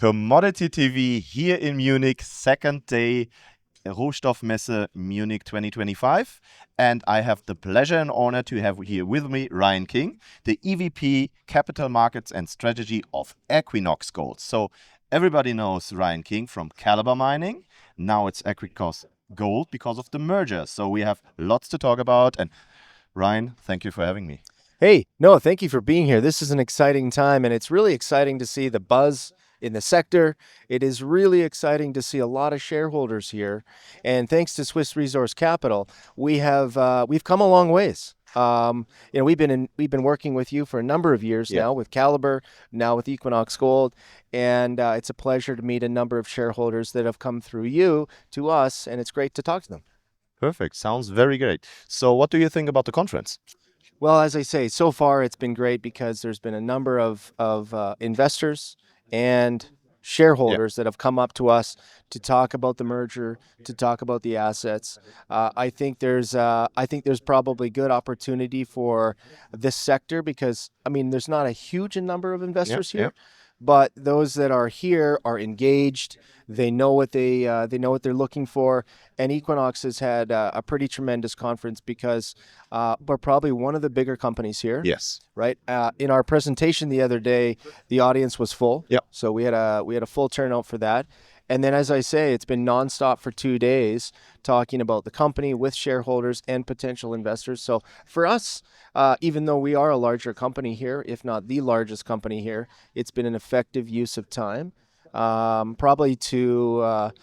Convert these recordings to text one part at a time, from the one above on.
Commodity TV here in Munich, second day, Rohstoffmesse Munich 2025. And I have the pleasure and honor to have here with me Ryan King, the EVP Capital Markets and Strategy of Equinox Gold. So everybody knows Ryan King from Calibre Mining. Now it's Equinox Gold because of the merger. So we have lots to talk about. And Ryan, thank you for having me. Hey, no, thank you for being here. This is an exciting time, and it's really exciting to see the buzz in the sector. It is really exciting to see a lot of shareholders here, and thanks to Swiss Resource Capital, we've come a long ways. We've been working with you for a number of years now, with Calibre, now with Equinox Gold, and it's a pleasure to meet a number of shareholders that have come through you to us, and it's great to talk to them. Perfect. Sounds very great. So what do you think about the conference? Well, as I say, so far it's been great because there's been a number of investors and shareholders that have come up to us to talk about the merger, to talk about the assets. I think there's probably good opportunity for this sector because there's not a huge number of investors here. But those that are here are engaged. They know what they're looking for, and Equinox has had a pretty tremendous conference because we're probably one of the bigger companies here. Yes. Right. In our presentation the other day, the audience was full. Yeah. So we had a full turnout for that. And then, as I say, it's been nonstop for 2 days talking about the company with shareholders and potential investors. So for us, even though we are a larger company here, if not the largest company here, it's been an effective use of time, probably for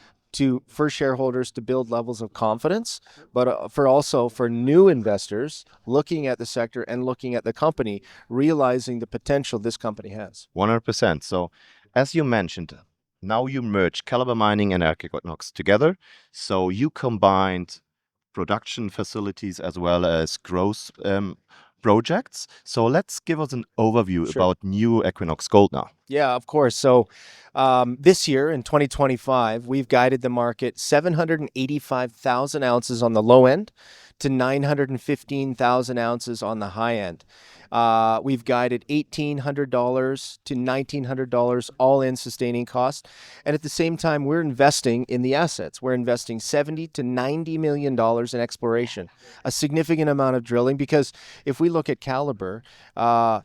shareholders to build levels of confidence, but for new investors looking at the sector and looking at the company, realizing the potential this company has. 100%. So as you mentioned, now you merge Calibre Mining and Equinox together. So you combined production facilities as well as growth projects. So let's give us an overview about new Equinox Gold now. Yeah, of course. So this year in 2025, we've guided the market 785,000 ounces on the low end to 915,000 ounces on the high end. We've guided $1,800 to $1,900 all-in sustaining cost. And at the same time, we're investing in the assets. We're investing $70 to $90 million in exploration, a significant amount of drilling, because if we look at Calibre, a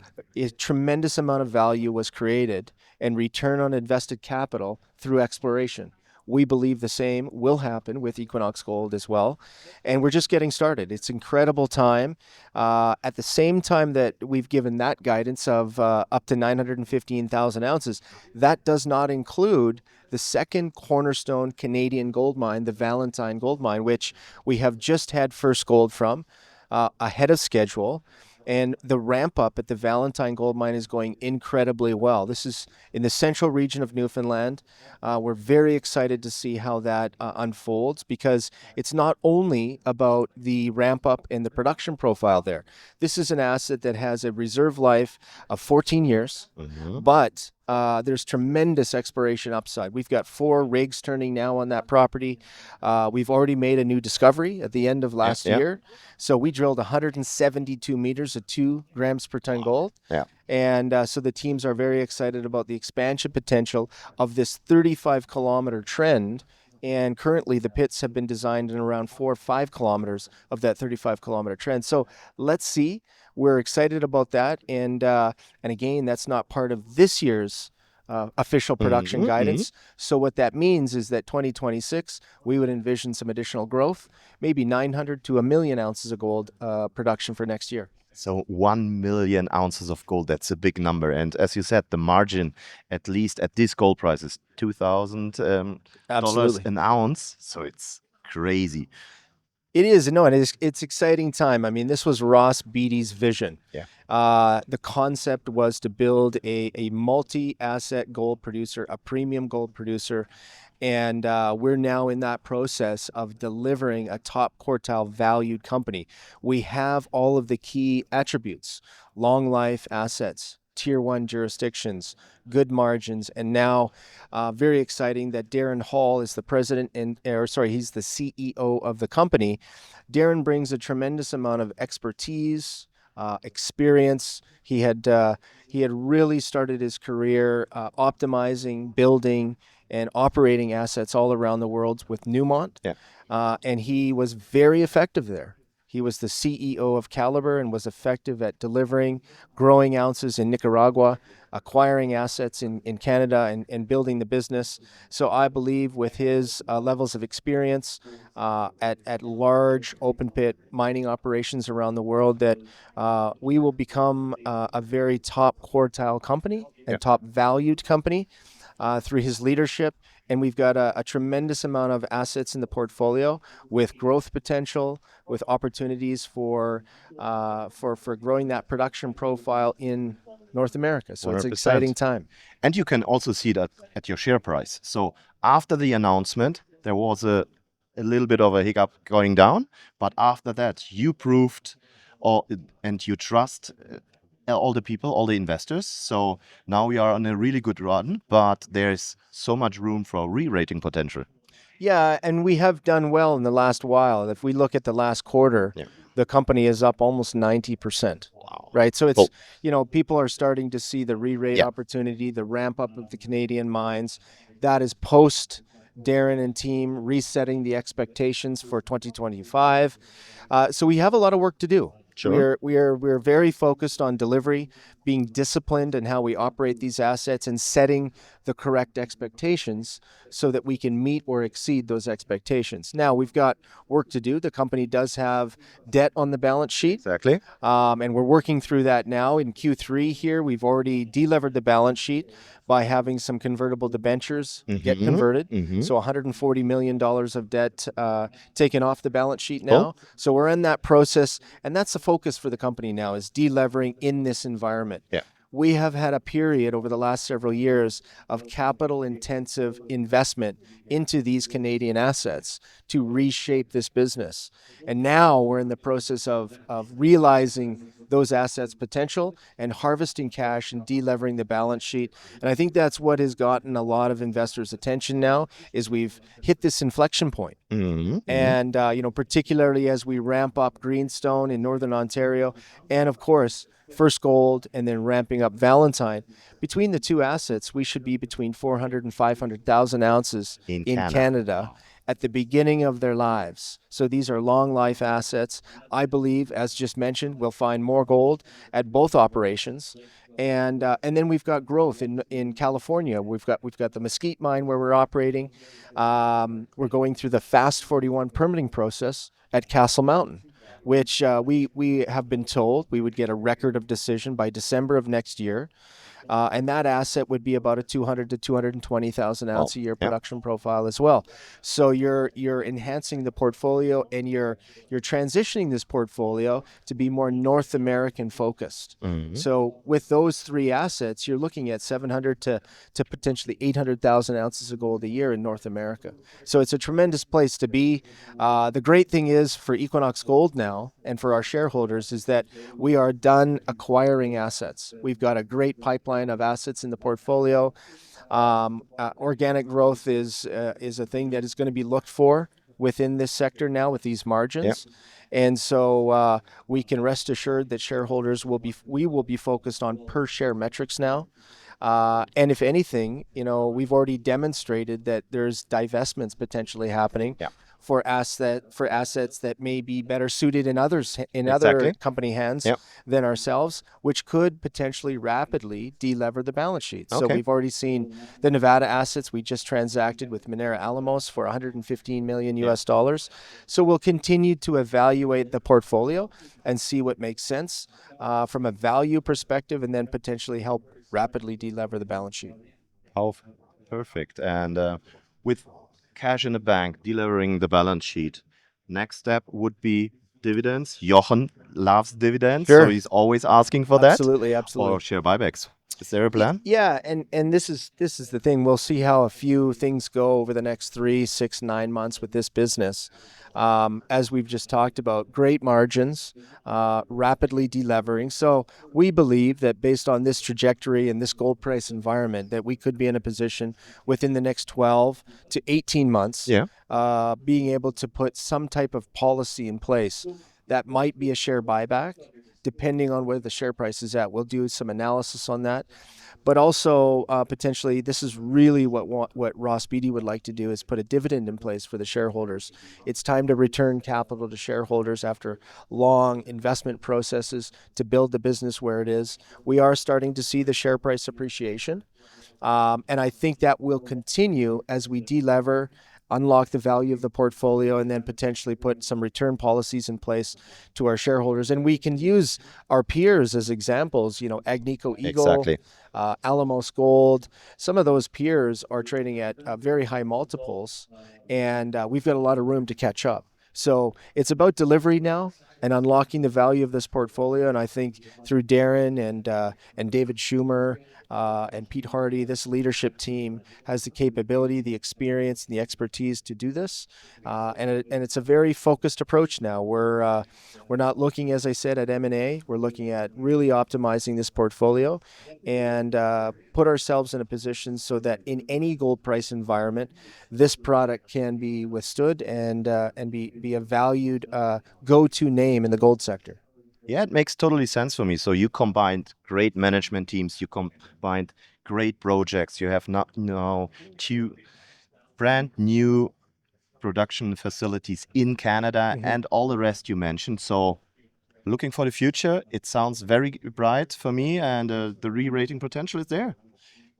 tremendous amount of value was created and return on invested capital through exploration. We believe the same will happen with Equinox Gold as well. And we're just getting started. It's incredible time. At the same time that we've given that guidance of up to 915,000 ounces, that does not include the second cornerstone Canadian gold mine, the Valentine gold mine, which we have just had first gold from ahead of schedule. And the ramp up at the Valentine gold mine is going incredibly well. This is in the central region of Newfoundland. We're very excited to see how that unfolds because it's not only about the ramp up and the production profile there. This is an asset that has a reserve life of 14 years, but there's tremendous exploration upside. We've got 4 rigs turning now on that property. We've already made a new discovery at the end of last year. So we drilled 172 meters at 2 grams per ton gold. And so the teams are very excited about the expansion potential of this 35-kilometer trend. And currently the pits have been designed in around 4 or 5 kilometers of that 35-kilometer trend. So let's see. We're excited about that. And again, that's not part of this year's official production guidance. So what that means is that 2026, we would envision some additional growth, maybe 900 to 1 million ounces of gold production for next year. So 1 million ounces of gold, that's a big number. And as you said, the margin, at least at this gold price, is $2,000 an ounce. So it's crazy. It is. No, it's exciting time. This was Ross Beaty's vision. The concept was to build a multi-asset gold producer, a premium gold producer. And we're now in that process of delivering a top quartile valued company. We have all of the key attributes: long life assets, tier 1 jurisdictions, good margins, and now very exciting that Darren Hall is the president he's the CEO of the company. Darren brings a tremendous amount of expertise, experience. He had really started his career optimizing, building, and operating assets all around the world with Newmont. Yeah. And he was very effective there. He was the CEO of Calibre and was effective at delivering, growing ounces in Nicaragua, acquiring assets in Canada, and building the business. So I believe with his levels of experience at large open pit mining operations around the world, that we will become a very top quartile company and top valued company through his leadership. And we've got a tremendous amount of assets in the portfolio with growth potential, with opportunities for growing that production profile in North America. So it's an 100%. exciting time. And you can also see that at your share price. So after the announcement, there was a little bit of a hiccup going down, but after that, you proved and you trust all the people, all the investors. So now we are on a really good run, but there's so much room for re-rating potential. Yeah, and we have done well in the last while. If we look at the last quarter, the company is up almost 90%. Wow. Right. So it's, people are starting to see the re-rate Yeah. opportunity, the ramp up of the Canadian mines. That is post Darren and team resetting the expectations for 2025. So we have a lot of work to do. Sure. We're very focused on delivery, being disciplined in how we operate these assets, and setting the correct expectations so that we can meet or exceed those expectations. Now, we've got work to do. The company does have debt on the balance sheet. Exactly. And we're working through that now. In Q3 here, we've already delevered the balance sheet by having some convertible debentures get converted. So $140 million of debt taken off the balance sheet now. So we're in that process, and that's the focus for the company now, is delevering in this environment. Yeah. We have had a period over the last several years of capital intensive investment into these Canadian assets to reshape this business. And now we're in the process of realizing those assets' potential and harvesting cash and delevering the balance sheet. And I think that's what has gotten a lot of investors' attention now, is we've hit this inflection point. And, particularly as we ramp up Greenstone in Northern Ontario, and of course, First Gold, and then ramping up Valentine. Between the two assets, we should be between 400 and 500,000 ounces in Canada at the beginning of their lives. So these are long life assets. I believe, as just mentioned, we'll find more gold at both operations. And then we've got growth in California. We've got the Mesquite mine where we're operating. We're going through the Fast 41 permitting process at Castle Mountain, which we have been told we would get a record of decision by December of next year. And that asset would be about a 200 to 220,000 ounce a year production profile as well. So you're enhancing the portfolio, and you're transitioning this portfolio to be more North American focused. So with those three assets, you're looking at 700 to potentially 800,000 ounces of gold a year in North America. So it's a tremendous place to be. The great thing is for Equinox Gold now, and for our shareholders, is that we are done acquiring assets. We've got a great pipeline of assets in the portfolio. Organic growth is a thing that is going to be looked for within this sector now with these margins. And so we can rest assured that shareholders will be focused on per share metrics now. And if anything, we've already demonstrated that there's divestments potentially happening for assets that may be better suited in other company hands than ourselves, which could potentially rapidly delever the balance sheet. So we've already seen the Nevada assets. We just transacted with Minera Alamos for $115 million US dollars. So we'll continue to evaluate the portfolio and see what makes sense from a value perspective, and then potentially help rapidly delever the balance sheet. Oh, perfect. And with cash in the bank, delivering the balance sheet, next step would be dividends. Jochen loves dividends, so he's always asking for that. Absolutely. Or share buybacks. Is there a plan? Yeah, and this is the thing. We'll see how a few things go over the next 3, 6, 9 months with this business. As we've just talked about, great margins, rapidly delevering. So we believe that based on this trajectory and this gold price environment, that we could be in a position within the next 12 to 18 months, being able to put some type of policy in place that might be a share buyback, depending on where the share price is at. We'll do some analysis on that. But also potentially, this is really what Ross Beatty would like to do, is put a dividend in place for the shareholders. It's time to return capital to shareholders after long investment processes to build the business where it is. We are starting to see the share price appreciation. And I think that will continue as we delever, unlock the value of the portfolio, and then potentially put some return policies in place to our shareholders. And we can use our peers as examples, Agnico Eagle, Exactly. Alamos Gold. Some of those peers are trading at very high multiples, and we've got a lot of room to catch up. So it's about delivery now and unlocking the value of this portfolio. And I think through Darren and David Schumer and Pete Hardy, this leadership team has the capability, the experience, and the expertise to do this. And it's a very focused approach now. We're not looking, as I said, at M&A. We're looking at really optimizing this portfolio and put ourselves in a position so that in any gold price environment, this product can be withstood and be a valued go-to name in the gold sector. Yeah, it makes totally sense for me. So you combined great management teams, you combined great projects, you have now 2 brand new production facilities in Canada and all the rest you mentioned. So looking for the future, it sounds very bright for me, and the re-rating potential is there.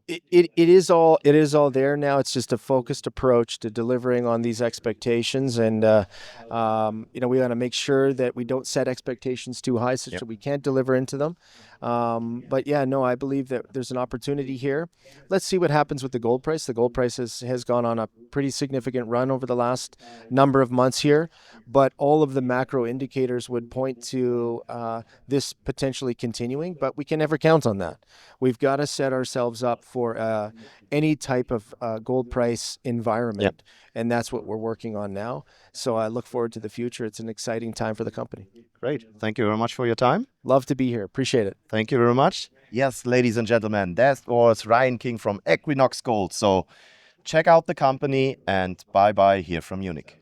It is all there now. It's just a focused approach to delivering on these expectations, and we want to make sure that we don't set expectations too high such that we can't deliver into them. But yeah, no, I believe that there's an opportunity here. Let's see what happens with the gold price. The gold price has gone on a pretty significant run over the last number of months here, but all of the macro indicators would point to this potentially continuing, but we can never count on that. We've got to set ourselves up for any type of gold price environment, and that's what we're working on now. So I look forward to the future. It's an exciting time for the company. Great. Thank you very much for your time. Love to be here. Appreciate it. Thank you very much. Yes, ladies and gentlemen, that was Ryan King from Equinox Gold. So check out the company, and bye-bye here from Munich.